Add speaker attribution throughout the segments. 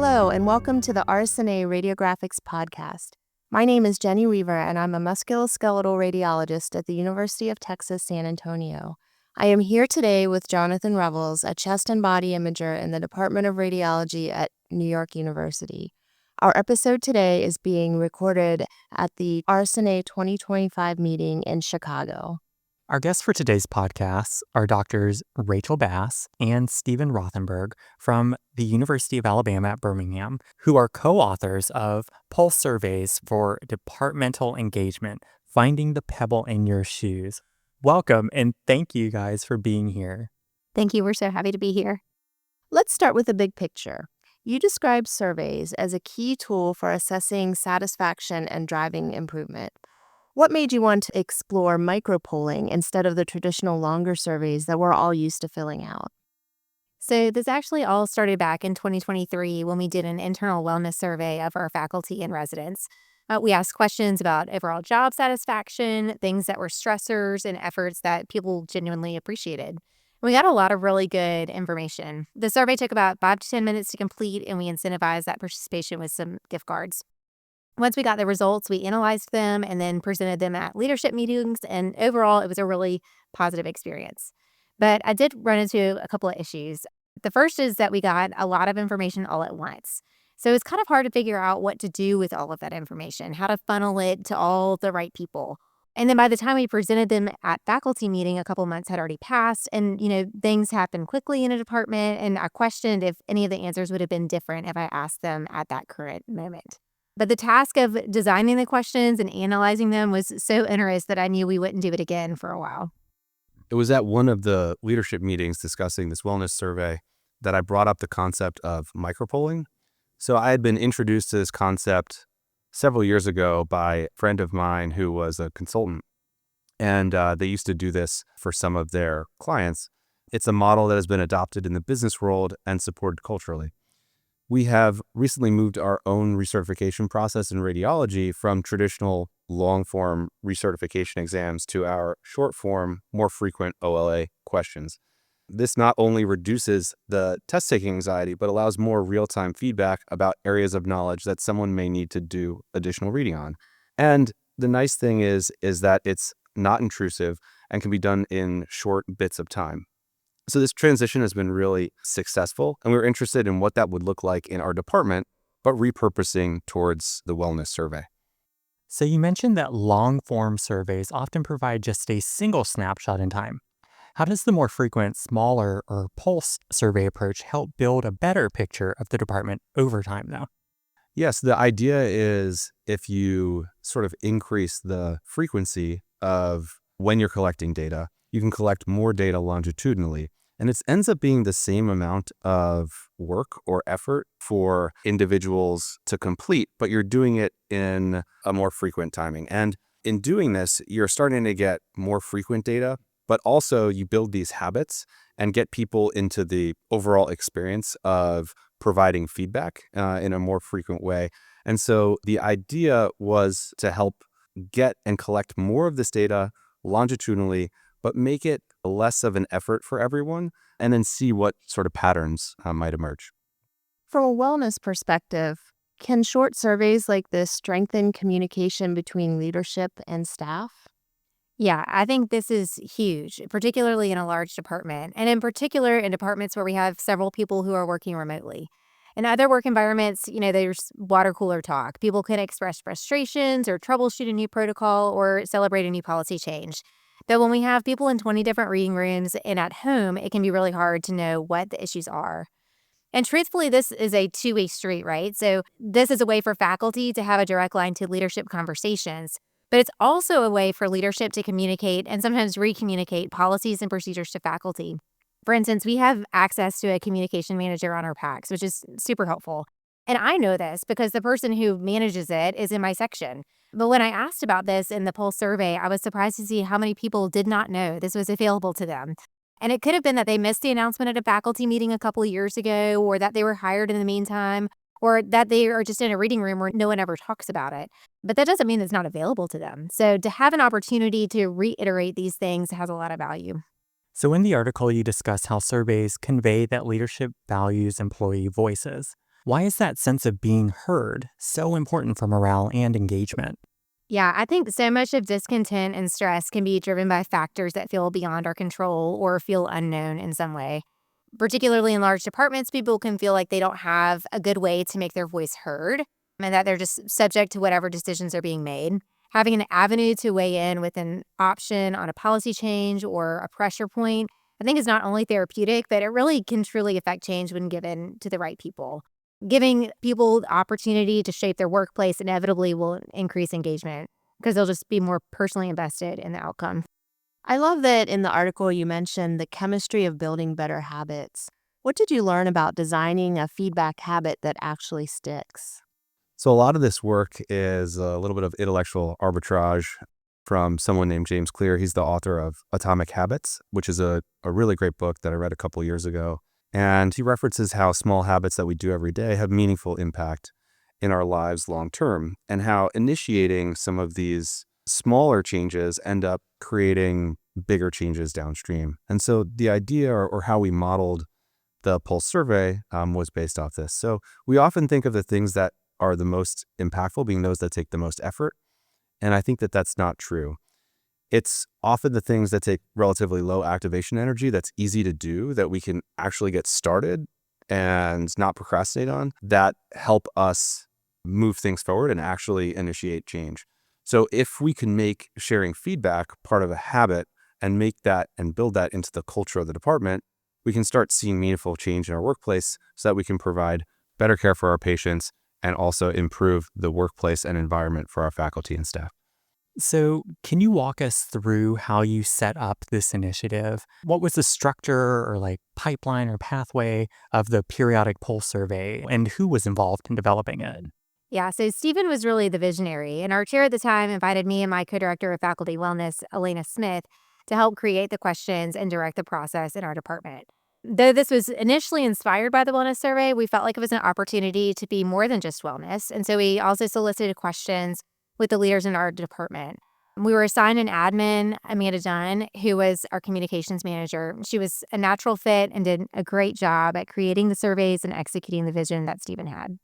Speaker 1: Hello, and welcome to the RSNA Radiographics Podcast. My name is Jenny Weaver, and I'm a musculoskeletal radiologist at the University of Texas, San Antonio. I am here today with Jonathan Revels, a chest and body imager in the Department of Radiology at New York University. Our episode today is being recorded at the RSNA 2025 meeting in Chicago.
Speaker 2: Our guests for today's podcast are Doctors Rachel Bass and Stephen Rothenberg from the University of Alabama at Birmingham, who are co-authors of Pulse Surveys for Departmental Engagement, Finding the Pebble in Your Shoes. Welcome, and thank you guys for being here.
Speaker 3: Thank you. We're so happy to be here.
Speaker 1: Let's start with the big picture. You describe surveys as a key tool for assessing satisfaction and driving improvement. What made you want to explore micropolling instead of the traditional longer surveys that we're all used to filling out?
Speaker 3: So this actually all started back in 2023 when we did an internal wellness survey of our faculty and residents. We asked questions about overall job satisfaction, things that were stressors, and efforts that people genuinely appreciated. We got a lot of really good information. The survey took about 5 to 10 minutes to complete, and we incentivized that participation with some gift cards. Once we got the results, we analyzed them and then presented them at leadership meetings, and overall, it was a really positive experience. But I did run into a couple of issues. The first is that we got a lot of information all at once. So it's kind of hard to figure out what to do with all of that information, how to funnel it to all the right people. And then by the time we presented them at faculty meeting, a couple months had already passed, and things happen quickly in a department, and I questioned if any of the answers would have been different if I asked them at that current moment. But the task of designing the questions and analyzing them was so onerous that I knew we wouldn't do it again for a while.
Speaker 4: It was at one of the leadership meetings discussing this wellness survey that I brought up the concept of micropolling. So I had been introduced to this concept several years ago by a friend of mine who was a consultant, and they used to do this for some of their clients. It's a model that has been adopted in the business world and supported culturally. We have recently moved our own recertification process in radiology from traditional long-form recertification exams to our short-form, more frequent OLA questions. This not only reduces the test-taking anxiety, but allows more real-time feedback about areas of knowledge that someone may need to do additional reading on. And the nice thing is that it's not intrusive and can be done in short bits of time. So this transition has been really successful, and we were interested in what that would look like in our department, but repurposing towards the wellness survey.
Speaker 2: So you mentioned that long-form surveys often provide just a single snapshot in time. How does the more frequent, smaller, or pulse survey approach help build a better picture of the department over time, though?
Speaker 4: Yes, the idea is if you sort of increase the frequency of when you're collecting data, you can collect more data longitudinally. And it ends up being the same amount of work or effort for individuals to complete, but you're doing it in a more frequent timing. And in doing this, you're starting to get more frequent data, but also you build these habits and get people into the overall experience of providing feedback in a more frequent way. And so the idea was to help get and collect more of this data longitudinally, but make it less of an effort for everyone, and then see what sort of patterns might emerge.
Speaker 1: From a wellness perspective, can short surveys like this strengthen communication between leadership and staff?
Speaker 3: Yeah, I think this is huge, particularly in a large department, and in particular in departments where we have several people who are working remotely. In other work environments, there's water cooler talk. People can express frustrations or troubleshoot a new protocol or celebrate a new policy change. But when we have people in 20 different reading rooms and at home, it can be really hard to know what the issues are. And truthfully, this is a two-way street, right? So this is a way for faculty to have a direct line to leadership conversations, but it's also a way for leadership to communicate and sometimes recommunicate policies and procedures to faculty. For instance, we have access to a communication manager on our PACs, which is super helpful. And I know this because the person who manages it is in my section. But when I asked about this in the Pulse survey, I was surprised to see how many people did not know this was available to them. And it could have been that they missed the announcement at a faculty meeting a couple of years ago, or that they were hired in the meantime, or that they are just in a reading room where no one ever talks about it. But that doesn't mean it's not available to them. So to have an opportunity to reiterate these things has a lot of value.
Speaker 2: So in the article, you discuss how surveys convey that leadership values employee voices. Why is that sense of being heard so important for morale and engagement?
Speaker 3: Yeah, I think so much of discontent and stress can be driven by factors that feel beyond our control or feel unknown in some way. Particularly in large departments, people can feel like they don't have a good way to make their voice heard and that they're just subject to whatever decisions are being made. Having an avenue to weigh in with an option on a policy change or a pressure point, I think is not only therapeutic, but it really can truly affect change when given to the right people. Giving people the opportunity to shape their workplace inevitably will increase engagement because they'll just be more personally invested in the outcome.
Speaker 1: I love that in the article you mentioned the chemistry of building better habits. What did you learn about designing a feedback habit that actually sticks?
Speaker 4: So a lot of this work is a little bit of intellectual arbitrage from someone named James Clear. He's the author of Atomic Habits, which is a really great book that I read a couple years ago. And he references how small habits that we do every day have meaningful impact in our lives long term, and how initiating some of these smaller changes end up creating bigger changes downstream. And so the idea or how we modeled the Pulse survey was based off this. So we often think of the things that are the most impactful being those that take the most effort. And I think that that's not true. It's often the things that take relatively low activation energy that's easy to do, that we can actually get started and not procrastinate on, that help us move things forward and actually initiate change. So if we can make sharing feedback part of a habit and make that and build that into the culture of the department, we can start seeing meaningful change in our workplace so that we can provide better care for our patients and also improve the workplace and environment for our faculty and staff.
Speaker 2: So, can you walk us through how you set up this initiative? What was the structure or pipeline or pathway of the periodic pulse survey, and who was involved in developing it?
Speaker 3: Yeah, so Stephen was really the visionary, and our chair at the time invited me and my co-director of faculty wellness, Elena Smith, to help create the questions and direct the process in our department. Though this was initially inspired by the wellness survey, we felt like it was an opportunity to be more than just wellness, and so we also solicited questions with the leaders in our department. We were assigned an admin, Amanda Dunn, who was our communications manager. She was a natural fit and did a great job at creating the surveys and executing the vision that Stephen had.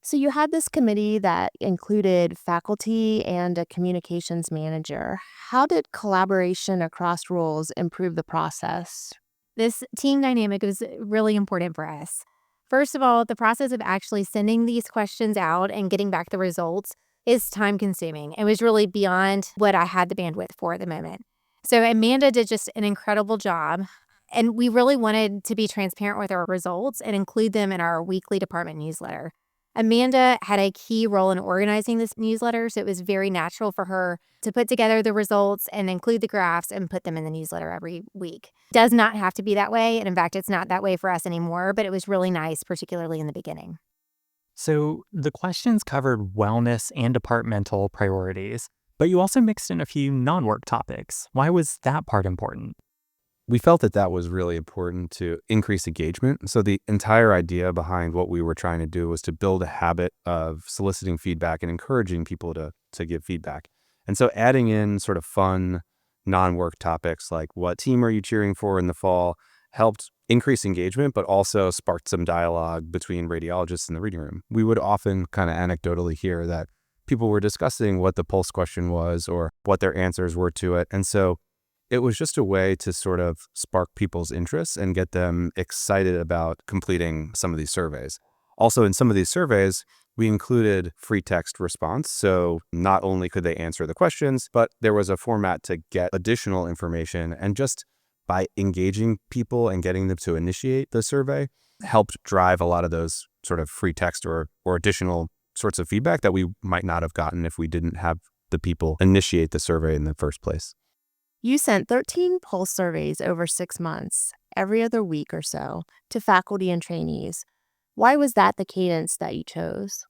Speaker 1: So you had this committee that included faculty and a communications manager. How did collaboration across roles improve the process?
Speaker 3: This team dynamic was really important for us. First of all, the process of actually sending these questions out and getting back the results is time consuming. It was really beyond what I had the bandwidth for at the moment. So Amanda did just an incredible job. And we really wanted to be transparent with our results and include them in our weekly department newsletter. Amanda had a key role in organizing this newsletter, so it was very natural for her to put together the results and include the graphs and put them in the newsletter every week. Does not have to be that way, and in fact, it's not that way for us anymore, but it was really nice, particularly in the beginning.
Speaker 2: So, the questions covered wellness and departmental priorities, but you also mixed in a few non work topics. Why was that part important?
Speaker 4: We felt that that was really important to increase engagement. So the entire idea behind what we were trying to do was to build a habit of soliciting feedback and encouraging people to give feedback. And so adding in sort of fun, non-work topics like what team are you cheering for in the fall helped increase engagement, but also sparked some dialogue between radiologists in the reading room. We would often kind of anecdotally hear that people were discussing what the pulse question was or what their answers were to it. And so it was just a way to sort of spark people's interests and get them excited about completing some of these surveys. Also, in some of these surveys, we included free text response. So not only could they answer the questions, but there was a format to get additional information. And just by engaging people and getting them to initiate the survey helped drive a lot of those sort of free text or additional sorts of feedback that we might not have gotten if we didn't have the people initiate the survey in the first place.
Speaker 1: You sent 13 pulse surveys over 6 months, every other week or so, to faculty and trainees. Why was that the cadence that you chose?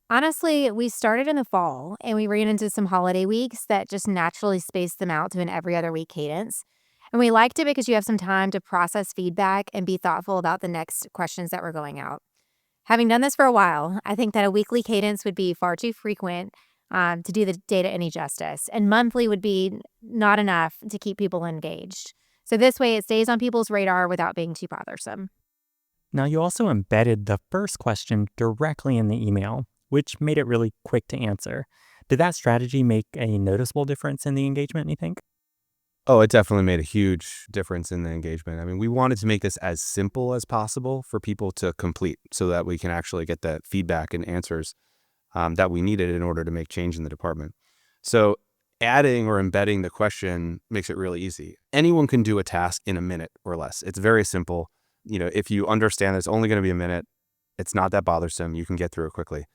Speaker 3: Honestly, we started in the fall and we ran into some holiday weeks that just naturally spaced them out to an every other week cadence. And we liked it because you have some time to process feedback and be thoughtful about the next questions that were going out. Having done this for a while, I think that a weekly cadence would be far too frequent to do the data any justice, and monthly would be not enough to keep people engaged. So this way it stays on people's radar without being too bothersome.
Speaker 2: Now, you also embedded the first question directly in the email, which made it really quick to answer. Did that strategy make a noticeable difference in the engagement, you think?
Speaker 4: Oh, it definitely made a huge difference in the engagement. I mean, we wanted to make this as simple as possible for people to complete so that we can actually get that feedback and answers that we needed in order to make change in the department. So adding or embedding the question makes it really easy. Anyone can do a task in a minute or less. It's very simple. If you understand it's only going to be a minute, it's not that bothersome. You can get through it quickly.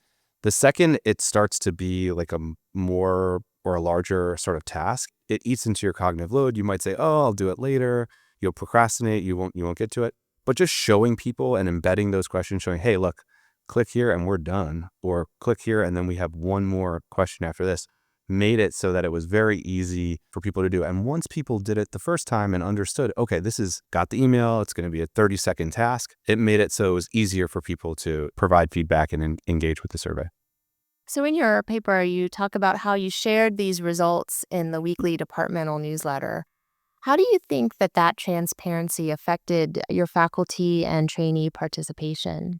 Speaker 4: The second it starts to be like a more or a larger sort of task, it eats into your cognitive load. You might say, "Oh, I'll do it later." You'll procrastinate. You won't get to it. But just showing people and embedding those questions, showing, "Hey, look, click here and we're done," or click here and then we have one more question after this, made it so that it was very easy for people to do. And once people did it the first time and understood, okay, this is got the email, it's going to be a 30-second task, it made it so it was easier for people to provide feedback and engage with the survey.
Speaker 1: So, in your paper, you talk about how you shared these results in the weekly departmental newsletter. How do you think that transparency affected your faculty and trainee participation?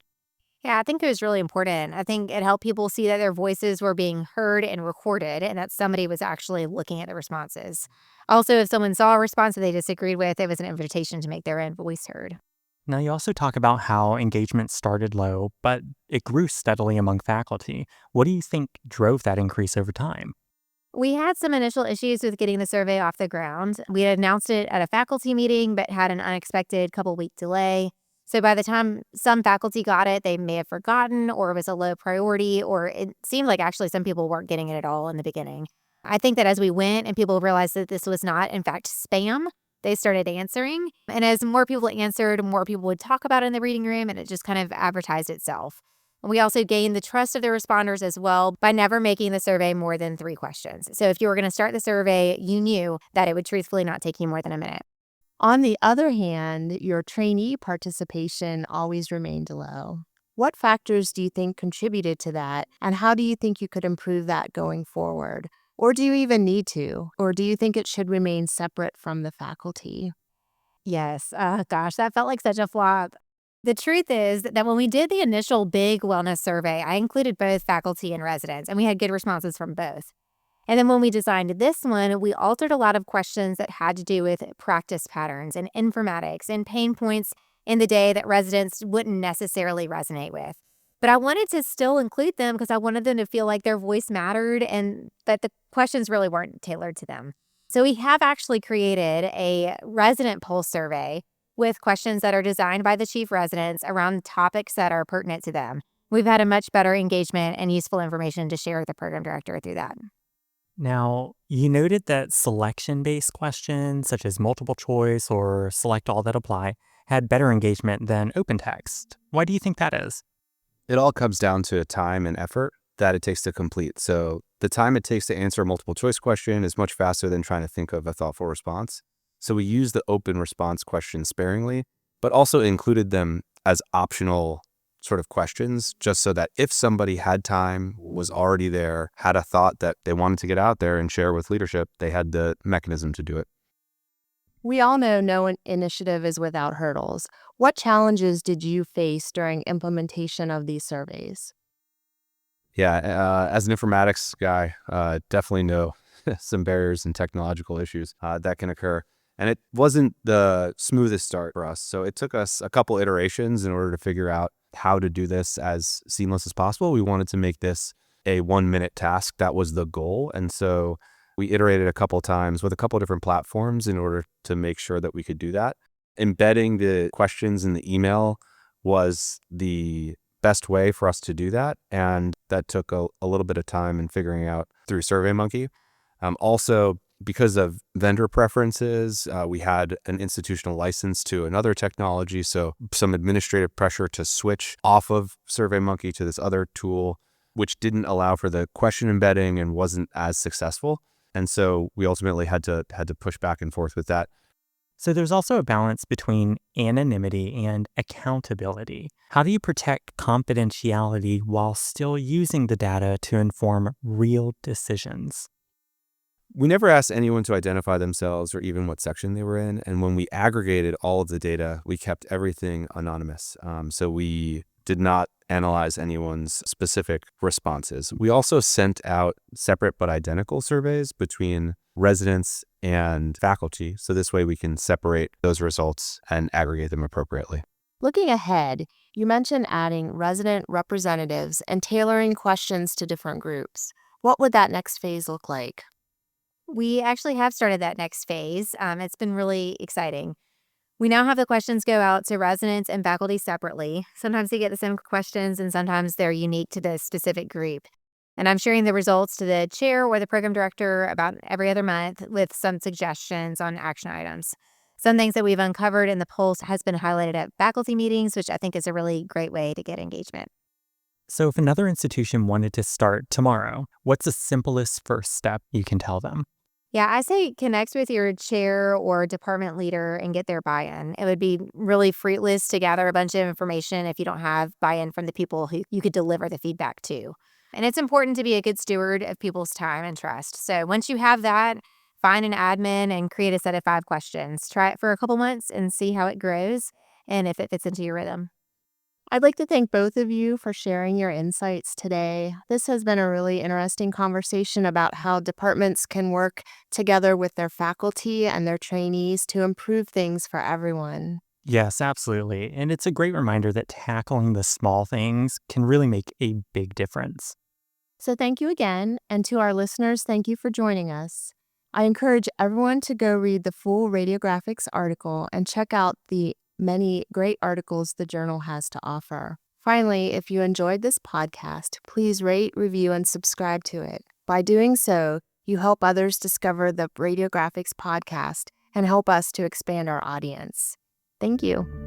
Speaker 3: Yeah, I think it was really important. I think it helped people see that their voices were being heard and recorded and that somebody was actually looking at the responses. Also, if someone saw a response that they disagreed with, it was an invitation to make their own voice heard.
Speaker 2: Now, you also talk about how engagement started low, but it grew steadily among faculty. What do you think drove that increase over time?
Speaker 3: We had some initial issues with getting the survey off the ground. We had announced it at a faculty meeting, but had an unexpected couple-week delay. So by the time some faculty got it, they may have forgotten, or it was a low priority, or it seemed like actually some people weren't getting it at all in the beginning. I think that as we went and people realized that this was not, in fact, spam, they started answering. And as more people answered, more people would talk about it in the reading room, and it just kind of advertised itself. We also gained the trust of the responders as well by never making the survey more than 3 questions. So if you were going to start the survey, you knew that it would truthfully not take you more than a minute.
Speaker 1: On the other hand, your trainee participation always remained low. What factors do you think contributed to that, and how do you think you could improve that going forward? Or do you even need to? Or do you think it should remain separate from the faculty?
Speaker 3: Yes. Gosh, that felt like such a flop. The truth is that when we did the initial big wellness survey, I included both faculty and residents, and we had good responses from both. And then when we designed this one, we altered a lot of questions that had to do with practice patterns and informatics and pain points in the day that residents wouldn't necessarily resonate with. But I wanted to still include them because I wanted them to feel like their voice mattered and that the questions really weren't tailored to them. So we have actually created a resident pulse survey with questions that are designed by the chief residents around topics that are pertinent to them. We've had a much better engagement and useful information to share with the program director through that.
Speaker 2: Now, you noted that selection-based questions, such as multiple choice or select all that apply, had better engagement than open text. Why do you think that is?
Speaker 4: It all comes down to time and effort that it takes to complete. So the time it takes to answer a multiple choice question is much faster than trying to think of a thoughtful response. So we use the open response questions sparingly, but also included them as optional sort of questions, just so that if somebody had time, was already there, had a thought that they wanted to get out there and share with leadership, they had the mechanism to do it.
Speaker 1: We all know no initiative is without hurdles. What challenges did you face during implementation of these surveys?
Speaker 4: Yeah, as an informatics guy, definitely know some barriers and technological issues that can occur. And it wasn't the smoothest start for us. So it took us a couple iterations in order to figure out how to do this as seamless as possible. We wanted to make this a 1-minute task. That was the goal. And so we iterated a couple times with a couple different platforms in order to make sure that we could do that. Embedding the questions in the email was the best way for us to do that. And that took a little bit of time in figuring out through SurveyMonkey. Also, because of vendor preferences, we had an institutional license to another technology. So some administrative pressure to switch off of SurveyMonkey to this other tool, which didn't allow for the question embedding and wasn't as successful. And so we ultimately had to push back and forth with that.
Speaker 2: So there's also a balance between anonymity and accountability. How do you protect confidentiality while still using the data to inform real decisions?
Speaker 4: We never asked anyone to identify themselves or even what section they were in. And when we aggregated all of the data, we kept everything anonymous. So we did not analyze anyone's specific responses. We also sent out separate but identical surveys between residents and faculty. So this way we can separate those results and aggregate them appropriately.
Speaker 1: Looking ahead, you mentioned adding resident representatives and tailoring questions to different groups. What would that next phase look like?
Speaker 3: We actually have started that next phase. It's been really exciting. We now have the questions go out to residents and faculty separately. Sometimes they get the same questions and sometimes they're unique to the specific group. And I'm sharing the results to the chair or the program director about every other month with some suggestions on action items. Some things that we've uncovered in the polls has been highlighted at faculty meetings, which I think is a really great way to get engagement.
Speaker 2: So if another institution wanted to start tomorrow, what's the simplest first step you can tell them?
Speaker 3: Yeah, I say connect with your chair or department leader and get their buy-in. It would be really fruitless to gather a bunch of information if you don't have buy-in from the people who you could deliver the feedback to. And it's important to be a good steward of people's time and trust. So once you have that, find an admin and create a set of 5 questions. Try it for a couple months and see how it grows and if it fits into your rhythm.
Speaker 1: I'd like to thank both of you for sharing your insights today. This has been a really interesting conversation about how departments can work together with their faculty and their trainees to improve things for everyone.
Speaker 2: Yes, absolutely. And it's a great reminder that tackling the small things can really make a big difference.
Speaker 1: So thank you again, and to our listeners, thank you for joining us. I encourage everyone to go read the full radiographics article and check out the many great articles the journal has to offer. Finally, if you enjoyed this podcast, please rate, review, and subscribe to it. By doing so, you help others discover the Radiographics podcast and help us to expand our audience. Thank you.